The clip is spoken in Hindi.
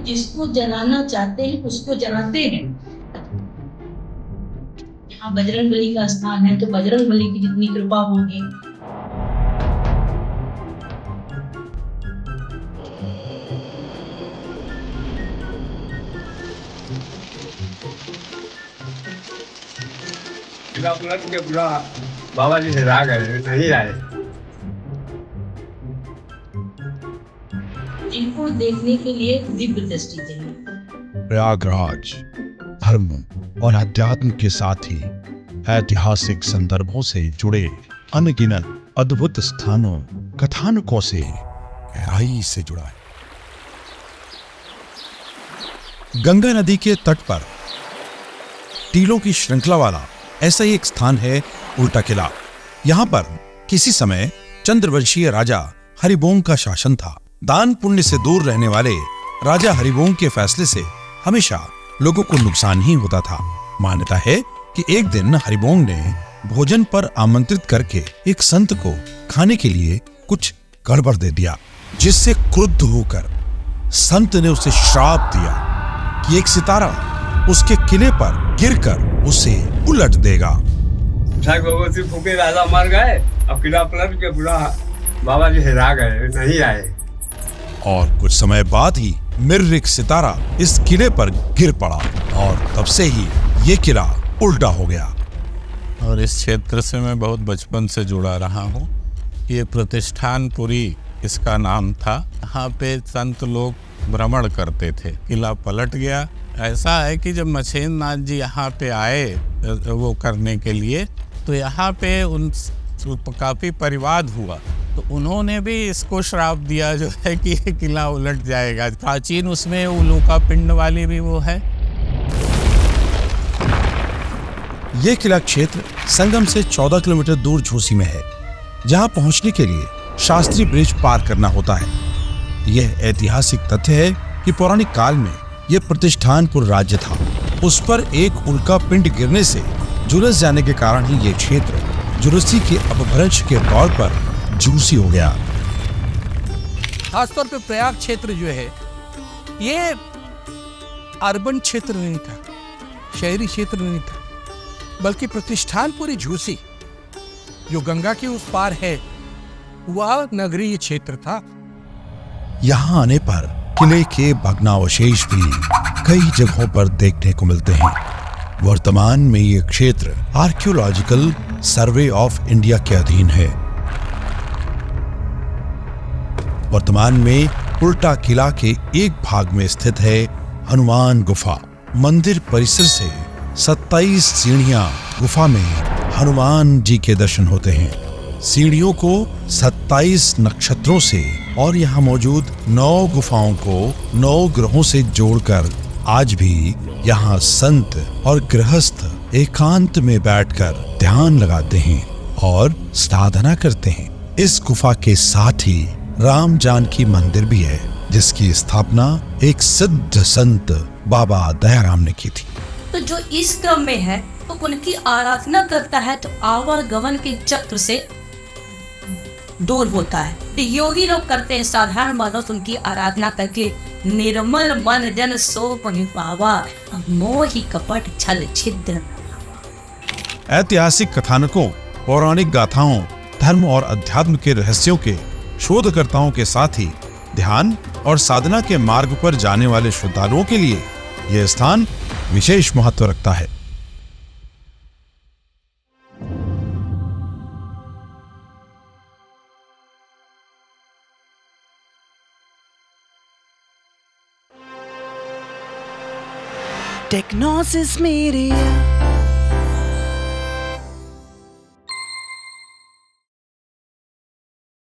जिसको जलाना चाहते हैं उसको जलाते हैं। यहाँ बजरंगबली का स्थान है तो बजरंगबली की जितनी कृपा होगी। के पूरा बाबा जी से राग है, नहीं आए। इनको देखने के लिए दिव्य दृष्टि चाहिए। प्रयागराज धर्म और अध्यात्म के साथ ही ऐतिहासिक संदर्भों से जुड़े अनगिनत अद्भुत स्थानों कथानकों से गहराई से जुड़ा है। गंगा नदी के तट पर टीलों की श्रृंखला वाला ऐसा ही एक स्थान है उल्टा किला। यहाँ पर किसी समय चंद्रवंशीय राजा हरिबोंग का शासन था। दान पुण्य से दूर रहने वाले राजा हरिबोंग के फैसले से हमेशा लोगों को नुकसान ही होता था। मान्यता है कि एक दिन हरिबोंग ने भोजन पर आमंत्रित करके एक संत को खाने के लिए कुछ गड़बड़ दे दिया, जिससे क्रुद्ध होकर संत ने उसे श्राप दिया कि एक सितारा उसके किले पर गिरकर उसे उलट देगा। फूके राजा मर गए, अब किला पलट के पूरा बाबा जी से राग है, नहीं आए। और कुछ समय बाद ही मिर्रिक सितारा इस किले पर गिर पड़ा और तब से ही ये किला उल्टा हो गया। और इस क्षेत्र से मैं बहुत बचपन से जुड़ा रहा हूँ। ये प्रतिष्ठानपुरी इसका नाम था। यहाँ पे संत लोग भ्रमण करते थे। किला पलट गया। ऐसा है कि जब मछेंद्र नाथ जी यहाँ पे आए वो करने के लिए, तो यहाँ पे उन काफ़ी परिवाद हुआ, तो उन्होंने भी इसको श्राप दिया जो है कि ये किला उलट जाएगा। प्राचीन उसमें उल्का पिंड वाली भी वो है। ये किला क्षेत्र संगम से 14 किलोमीटर दूर झूसी में है, जहां पहुंचने के लिए शास्त्री ब्रिज पार करना होता है। यह ऐतिहासिक तथ्य है कि पौराणिक काल में यह प्रतिष्ठानपुर राज्य था। उस पर एक उल्का पिंड गिरने से झुलस जाने के कारण ही ये क्षेत्र जुलसी के अपभ्रंश के तौर पर झूसी हो गया। खासतौर पे प्रयाग क्षेत्र जो है ये अर्बन क्षेत्र नहीं था, शहरी क्षेत्र नहीं था, बल्कि प्रतिष्ठानपुरी झूसी जो गंगा के उस पार है वह नगरीय क्षेत्र था। यहाँ आने पर किले के भग्नावशेष भी कई जगहों पर देखने को मिलते हैं। वर्तमान में ये क्षेत्र आर्कियोलॉजिकल सर्वे ऑफ इंडिया के अधीन है। वर्तमान में उल्टा किला के एक भाग में स्थित है हनुमान गुफा। मंदिर परिसर से 27 सीढ़ियां गुफा में हनुमान जी के दर्शन होते हैं। सीढ़ियों को 27 नक्षत्रों से और यहाँ मौजूद 9 गुफाओं को 9 ग्रहों से जोड़कर आज भी यहाँ संत और गृहस्थ एकांत में बैठकर ध्यान लगाते हैं और साधना करते हैं। इस गुफा के साथ ही राम जानकी मंदिर भी है, जिसकी स्थापना एक सिद्ध संत बाबा दयाराम ने की थी। तो जो इस क्रम में है तो उनकी आराधना करता है तो आवागमन के चक्र से दूर होता है। तो योगी लोग करते हैं, साधारण मनुष्य उनकी आराधना करके निर्मल मन जन सो पावा, मोहि कपट छल छिद्र। ऐतिहासिक कथानकों, पौराणिक गाथाओं, धर्म और अध्यात्म के रहस्यों के शोधकर्ताओं के साथ ही ध्यान और साधना के मार्ग पर जाने वाले श्रद्धालुओं के लिए यह स्थान विशेष महत्व रखता है। Technosis Media.